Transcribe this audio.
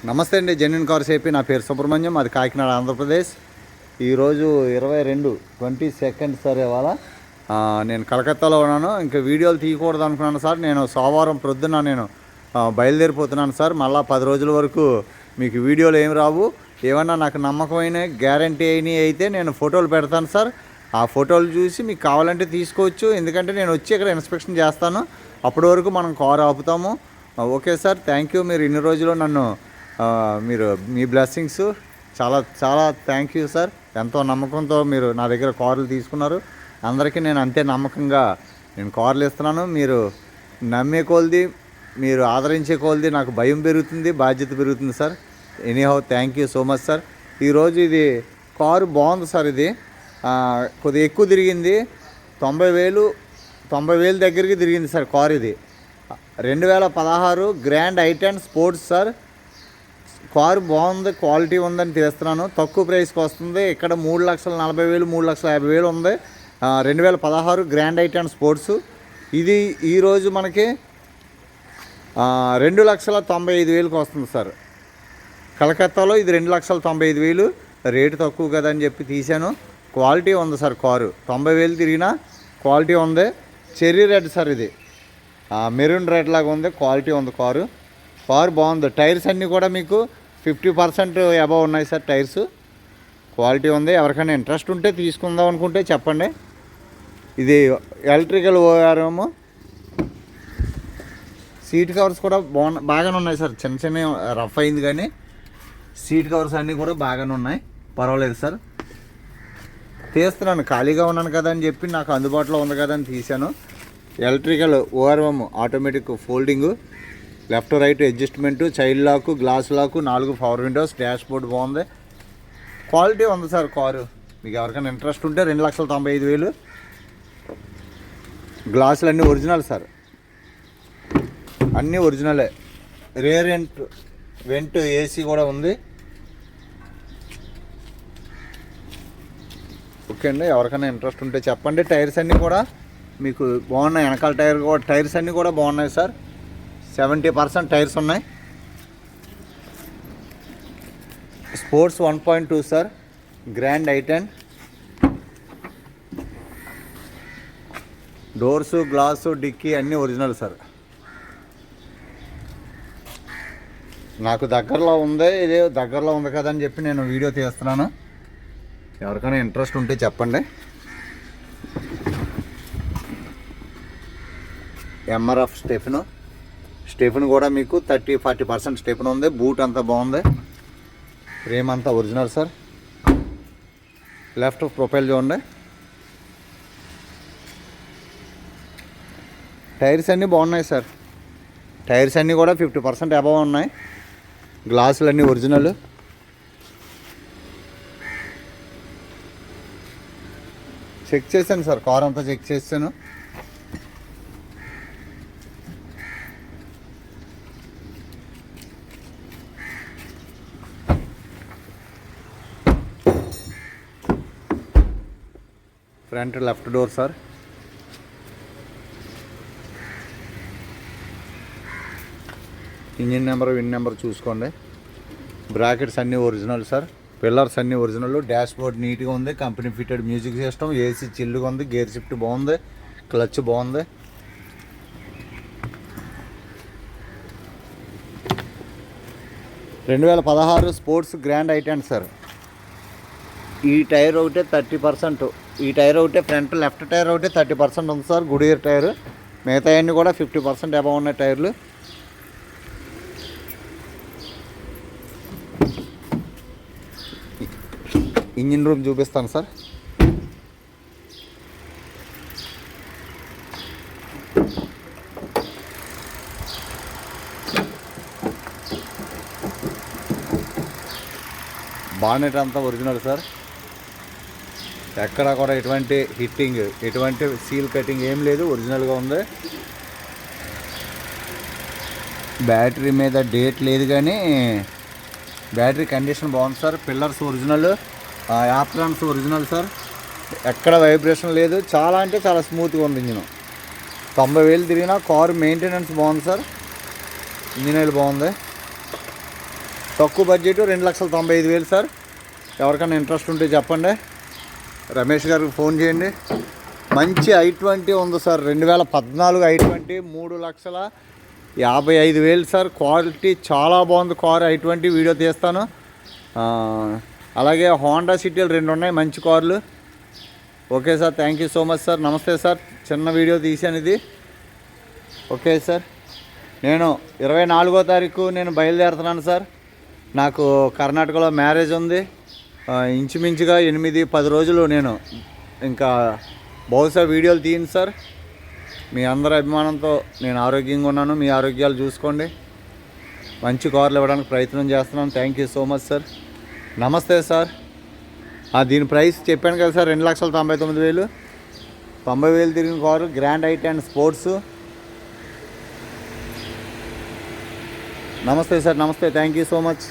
నమస్తే అండి. Genuine cars AP. నా పేరు సుబ్రహ్మణ్యం, అది కాకినాడ, ఆంధ్రప్రదేశ్. ఈరోజు 22 సార్. ఇవాళ నేను కలకత్తాలో ఉన్నాను. ఇంకా వీడియోలు తీయకూడదు అనుకున్నాను సార్. నేను సోమవారం ప్రొద్దున బయలుదేరిపోతున్నాను సార్. మళ్ళీ 10 రోజుల వరకు మీకు వీడియోలు ఏమి రావు. ఏమన్నా నాకు నమ్మకమైన గ్యారంటీ అయినవి అయితే నేను ఫోటోలు పెడతాను సార్. ఆ ఫోటోలు చూసి మీకు కావాలంటే తీసుకోవచ్చు. ఎందుకంటే నేను వచ్చి ఇక్కడ ఇన్స్పెక్షన్ చేస్తాను. అప్పటి వరకు మనం కారు ఆపుతాము. Okay sir, thank you. మీరు ఇన్ని రోజులు నన్ను మీరు మీ బ్లెస్సింగ్స్ చాలా చాలా థ్యాంక్ యూ సార్. ఎంతో నమ్మకంతో మీరు నా దగ్గర కార్లు తీసుకున్నారు. అందరికీ నేను అంతే నమ్మకంగా నేను కార్లు ఇస్తున్నాను. మీరు నమ్మే కొలది, మీరు ఆదరించే కొలది నాకు భయం పెరుగుతుంది, బాధ్యత పెరుగుతుంది sir. Anyhow thank you so much sir. ఈరోజు ఇది కారు బాగుంది సార్. ఇది కొద్దిగా ఎక్కువ తిరిగింది. 90,000 దగ్గరికి తిరిగింది సార్ కారు. ఇది 2016 grand i10 sports sir. Car బాగుంది, క్వాలిటీ ఉందని తీస్తున్నాను. తక్కువ ప్రైస్కి వస్తుంది. ఇక్కడ 3,40,000 3,50,000 ఉంది. 2016 గ్రాండ్ i10 స్పోర్ట్స్. ఇది ఈరోజు మనకి 2,95,000కి వస్తుంది సార్. కలకత్తాలో ఇది 2,95,000. రేటు తక్కువ కదా అని చెప్పి తీశాను. క్వాలిటీ ఉంది సార్. కారు 90,000 తిరిగినా క్వాలిటీ ఉంది. Cherry red sir. ఇది మెరూన్ రెడ్ లాగా ఉంది. క్వాలిటీ ఉంది కారు. కారు బాగుంది. టైర్స్ అన్నీ కూడా మీకు 50% అబవ్ ఉన్నాయి సార్. టైర్స్ క్వాలిటీ ఉంది. ఎవరికైనా ఇంట్రెస్ట్ ఉంటే తీసుకుందాం అనుకుంటే చెప్పండి. ఇది ఎలక్ట్రికల్ ఓఆర్ఎం. సీట్ కవర్స్ కూడా బాగానే ఉన్నాయి సార్. చిన్న చిన్న రఫ్ అయింది కానీ సీట్ కవర్స్ అన్నీ కూడా బాగానే ఉన్నాయి. పర్వాలేదు సార్. తీస్తున్నాను, ఖాళీగా ఉన్నాను కదా అని చెప్పి నాకు అందుబాటులో ఉంది కదా అని తీశాను. Electrical ORM, automatic folding, left right adjustment, child lock, glass lock, 4 power windows, dashboard బాగుంది. క్వాలిటీ ఉంది సార్ కారు. మీకు ఎవరికైనా ఇంట్రెస్ట్ ఉంటే 2,95,000. గ్లాసులు అన్నీ ఒరిజినల్ సార్. అన్నీ ఒరిజినలే. రేర్ వెంట్ ఏసీ కూడా ఉంది. ఓకే అండి, ఎవరికైనా ఇంట్రెస్ట్ ఉంటే చెప్పండి. టైర్స్ అన్నీ కూడా మీకు బాగున్నాయి. వెనకాల టైర్స్ అన్నీ కూడా బాగున్నాయి సార్. 70% టైర్స్ ఉన్నాయి. Sports 1.2 sir. Grand i10. Doors, glass, dickey అన్నీ ఒరిజినల్ సార్. నాకు దగ్గరలో ఉంది. ఇదే దగ్గరలో ఉంది కదా అని చెప్పి నేను వీడియో తీస్తున్నాను. ఎవరికైనా ఇంట్రెస్ట్ ఉంటే చెప్పండి. ఎంఆర్ఎఫ్ స్టెఫెన్ కూడా మీకు 30-40% స్టెఫెన్ ఉంది. బూట్ అంతా బాగుంది. ఫ్రేమ్ అంతా ఒరిజినల్ సార్. లెఫ్ట్ ప్రొఫైల్ చూడండి. టైర్స్ అన్నీ బాగున్నాయి సార్. టైర్స్ అన్నీ కూడా 50% అబవ్ ఉన్నాయి. గ్లాసులు అన్నీ ఒరిజినల్. చెక్ చేశాను సార్. కార్ అంతా చెక్ చేశాను. Front left door sir. Engine number, VIN number చూసుకోండి. బ్రాకెట్స్ అన్నీ ఒరిజినల్ సార్. పిల్లర్స్ అన్నీ ఒరిజినల్. డాష్ బోర్డ్ నీట్గా ఉంది. Company fitted music system. AC చిల్లుగా ఉంది. గేర్ షిఫ్ట్ బాగుంది. క్లచ్ బాగుంది. (2016) స్పోర్ట్స్ గ్రాండ్ i10 సార్. ఈ టైర్ ఒకటే 30%. ఈ టైర్ ఒకటే ఫ్రంట్ లెఫ్ట్ టైర్ ఒకటే 30% ఉంది సార్. Good year tyre. మిగతా అన్నీ కూడా 50% అబవ్ ఉన్నాయి టైర్లు. ఇంజిన్ రూమ్ చూపిస్తాను సార్. బానెట్ అంతా ఒరిజినల్ సార్. ఎక్కడ కూడా ఎటువంటి హిట్టింగ్, ఎటువంటి సీల్ కటింగ్ ఏం లేదు. ఒరిజినల్గా ఉంది. బ్యాటరీ మీద డేట్ లేదు కానీ బ్యాటరీ కండిషన్ బాగుంది sir. Pillars original. Aprons original sir. ఎక్కడ వైబ్రేషన్ లేదు. చాలా అంటే చాలా స్మూత్గా ఉంది ఇంజిన్. 90,000 తిరిగినా కారు మెయింటెనెన్స్ బాగుంది సార్. ఇంజిన్ ఆయిల్ బాగుంది. తక్కువ బడ్జెట్ 2,95,000 సార్. ఎవరికైనా ఇంట్రెస్ట్ ఉంటే చెప్పండి, రమేష్ గారికి ఫోన్ చేయండి. మంచి i20 ఉంది సార్, 2014 i20 3,55,000 సార్. క్వాలిటీ చాలా బాగుంది కారు i20, వీడియో తీస్తాను. అలాగే హోండా సిటీలు 2 ఉన్నాయి మంచి కార్లు. Okay sir, thank you so much sir. నమస్తే సార్, చిన్న వీడియో తీసాను ఇది. ఓకే సార్, నేను 24వ తారీఖు నేను బయలుదేరుతున్నాను సార్. నాకు కర్ణాటకలో మ్యారేజ్ ఉంది. ఇంచుమించుగా 8-10 రోజులు నేను ఇంకా బహుశా వీడియోలు తీయను సార్. మీ అందరి అభిమానంతో నేను ఆరోగ్యంగా ఉన్నాను. మీ ఆరోగ్యాలు చూసుకోండి. మంచి కార్లు ఇవ్వడానికి ప్రయత్నం చేస్తున్నాను. Thank you so much sir. నమస్తే సార్. దీని ప్రైస్ చెప్పాను కదా సార్, 2,99,000. 90,000 తిరిగిన కారు, గ్రాండ్ i10 స్పోర్ట్స్. నమస్తే సార్, నమస్తే, థ్యాంక్ యూ సో మచ్.